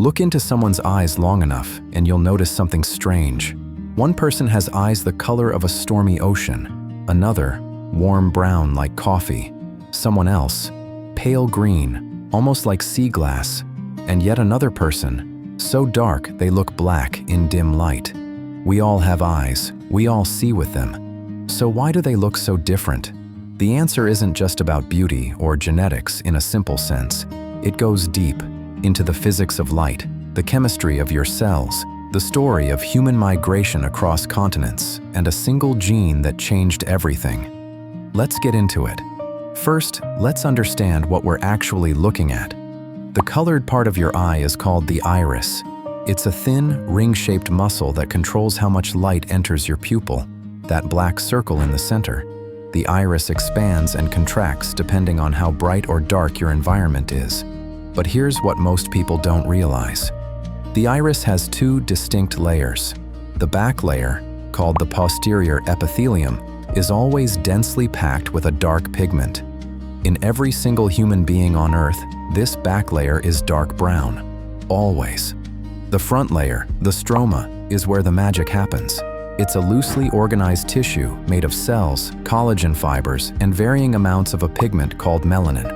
Look into someone's eyes long enough, and you'll notice something strange. One person has eyes the color of a stormy ocean, another, warm brown like coffee, someone else, pale green, almost like sea glass, and yet another person, so dark they look black in dim light. We all have eyes, we all see with them. So why do they look so different? The answer isn't just about beauty or genetics in a simple sense. It goes deep into the physics of light, the chemistry of your cells, the story of human migration across continents, and a single gene that changed everything. Let's get into it. First, let's understand what we're actually looking at. The colored part of your eye is called the iris. It's a thin, ring-shaped muscle that controls how much light enters your pupil, that black circle in the center. The iris expands and contracts depending on how bright or dark your environment is. But here's what most people don't realize. The iris has two distinct layers. The back layer, called the posterior epithelium, is always densely packed with a dark pigment. In every single human being on Earth, this back layer is dark brown. Always. The front layer, the stroma, is where the magic happens. It's a loosely organized tissue made of cells, collagen fibers, and varying amounts of a pigment called melanin.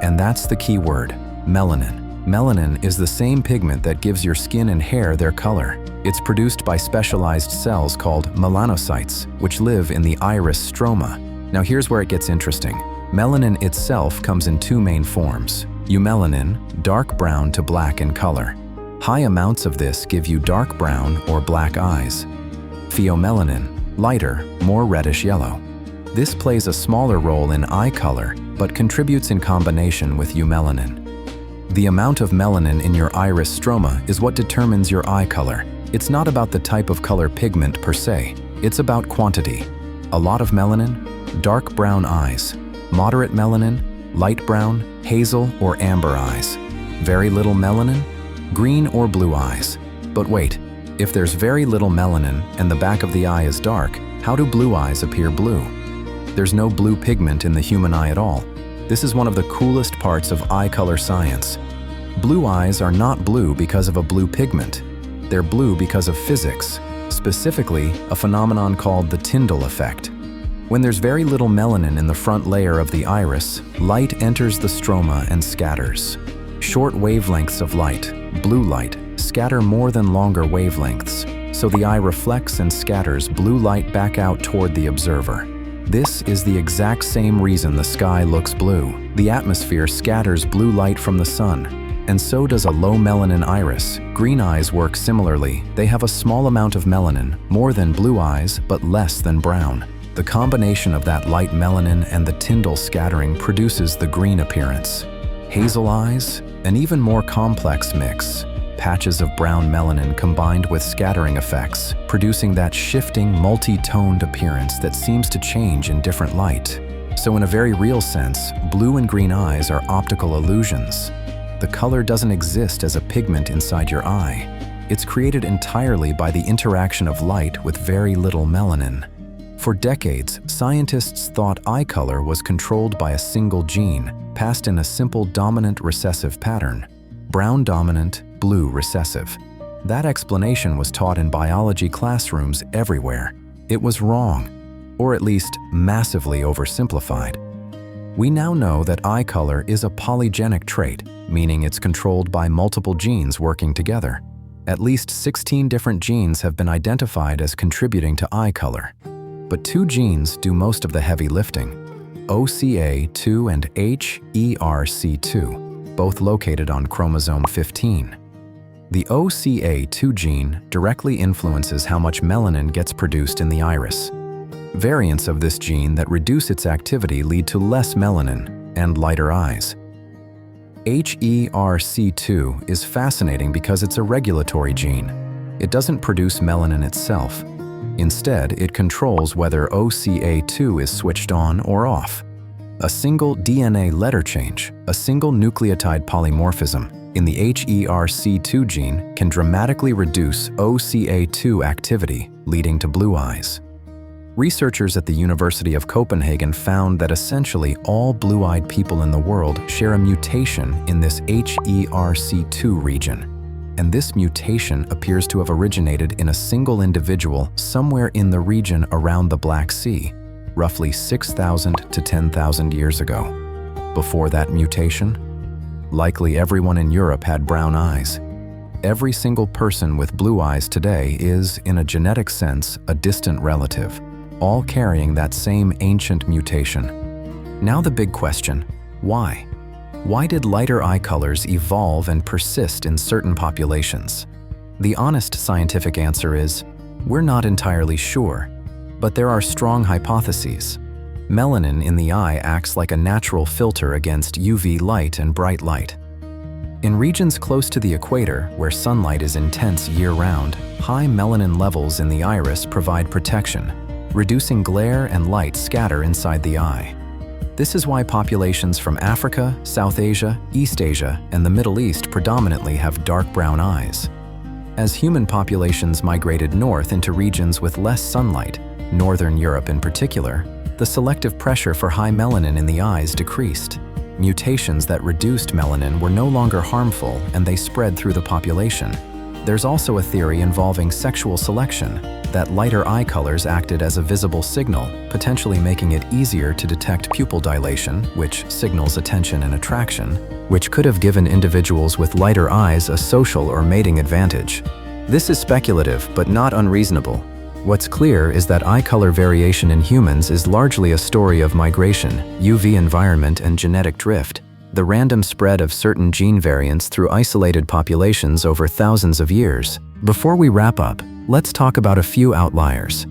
And that's the key word, melanin. Melanin is the same pigment that gives your skin and hair their color. It's produced by specialized cells called melanocytes, which live in the iris stroma. Now here's where it gets interesting. Melanin itself comes in two main forms. Eumelanin, dark brown to black in color. High amounts of this give you dark brown or black eyes. Pheomelanin, lighter, more reddish yellow. This plays a smaller role in eye color, but contributes in combination with eumelanin. The amount of melanin in your iris stroma is what determines your eye color. It's not about the type of color pigment per se, it's about quantity. A lot of melanin, dark brown eyes. Moderate melanin, light brown, hazel or amber eyes. Very little melanin, green or blue eyes. But wait, if there's very little melanin and the back of the eye is dark, how do blue eyes appear blue? There's no blue pigment in the human eye at all. This is one of the coolest parts of eye color science. Blue eyes are not blue because of a blue pigment. They're blue because of physics, specifically a phenomenon called the Tyndall effect. When there's very little melanin in the front layer of the iris, light enters the stroma and scatters. Short wavelengths of light, blue light, scatter more than longer wavelengths, so the eye reflects and scatters blue light back out toward the observer. This is the exact same reason the sky looks blue. The atmosphere scatters blue light from the sun, and so does a low melanin iris. Green eyes work similarly. They have a small amount of melanin, more than blue eyes, but less than brown. The combination of that light melanin and the Tyndall scattering produces the green appearance. Hazel eyes, an even more complex mix. Patches of brown melanin combined with scattering effects, producing that shifting, multi-toned appearance that seems to change in different light. So in a very real sense, blue and green eyes are optical illusions. The color doesn't exist as a pigment inside your eye. It's created entirely by the interaction of light with very little melanin. For decades, scientists thought eye color was controlled by a single gene, passed in a simple dominant recessive pattern. Brown dominant, blue recessive. That explanation was taught in biology classrooms everywhere. It was wrong, or at least massively oversimplified. We now know that eye color is a polygenic trait, meaning it's controlled by multiple genes working together. At least 16 different genes have been identified as contributing to eye color. But two genes do most of the heavy lifting: OCA2 and HERC2, both located on chromosome 15. The OCA2 gene directly influences how much melanin gets produced in the iris. Variants of this gene that reduce its activity lead to less melanin and lighter eyes. HERC2 is fascinating because it's a regulatory gene. It doesn't produce melanin itself. Instead, it controls whether OCA2 is switched on or off. A single DNA letter change, a single nucleotide polymorphism, in the HERC2 gene can dramatically reduce OCA2 activity, leading to blue eyes. Researchers at the University of Copenhagen found that essentially all blue-eyed people in the world share a mutation in this HERC2 region. and this mutation appears to have originated in a single individual somewhere in the region around the Black Sea, roughly 6,000 to 10,000 years ago. Before that mutation, likely everyone in Europe had brown eyes. Every single person with blue eyes today is, in a genetic sense, a distant relative, all carrying that same ancient mutation. Now the big question, why? Why did lighter eye colors evolve and persist in certain populations? The honest scientific answer is, we're not entirely sure, but there are strong hypotheses. Melanin in the eye acts like a natural filter against UV light and bright light. In regions close to the equator, where sunlight is intense year-round, high melanin levels in the iris provide protection, reducing glare and light scatter inside the eye. This is why populations from Africa, South Asia, East Asia, and the Middle East predominantly have dark brown eyes. As human populations migrated north into regions with less sunlight, Northern Europe in particular, the selective pressure for high melanin in the eyes decreased. Mutations that reduced melanin were no longer harmful, and they spread through the population. There's also a theory involving sexual selection, that lighter eye colors acted as a visible signal, potentially making it easier to detect pupil dilation, which signals attention and attraction, which could have given individuals with lighter eyes a social or mating advantage. This is speculative, but not unreasonable. What's clear is that eye color variation in humans is largely a story of migration, UV environment, and genetic drift, the random spread of certain gene variants through isolated populations over thousands of years. Before we wrap up, let's talk about a few outliers.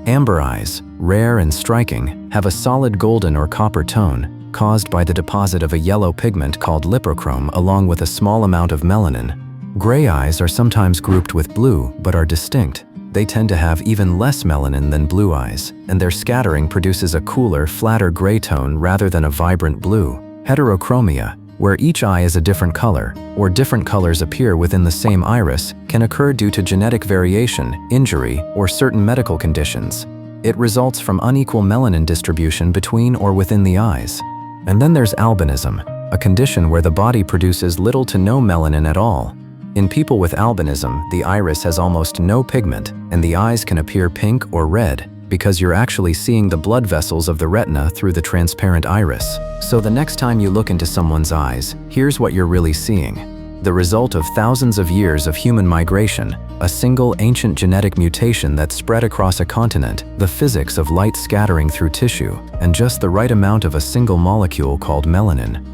Amber eyes, rare and striking, have a solid golden or copper tone, caused by the deposit of a yellow pigment called lipochrome along with a small amount of melanin. Gray eyes are sometimes grouped with blue, but are distinct. They tend to have even less melanin than blue eyes, and their scattering produces a cooler, flatter gray tone rather than a vibrant blue. Heterochromia, where each eye is a different color, or different colors appear within the same iris, can occur due to genetic variation, injury, or certain medical conditions. It results from unequal melanin distribution between or within the eyes. And then there's albinism, a condition where the body produces little to no melanin at all. In people with albinism, the iris has almost no pigment, and the eyes can appear pink or red because you're actually seeing the blood vessels of the retina through the transparent iris. So the next time you look into someone's eyes, here's what you're really seeing: the result of thousands of years of human migration, a single ancient genetic mutation that spread across a continent, the physics of light scattering through tissue, and just the right amount of a single molecule called melanin.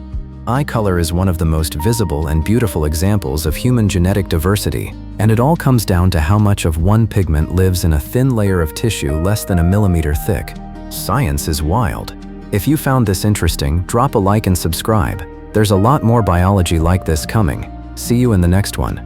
Eye color is one of the most visible and beautiful examples of human genetic diversity, and it all comes down to how much of one pigment lives in a thin layer of tissue less than a millimeter thick. Science is wild. If you found this interesting, drop a like and subscribe. There's a lot more biology like this coming. See you in the next one.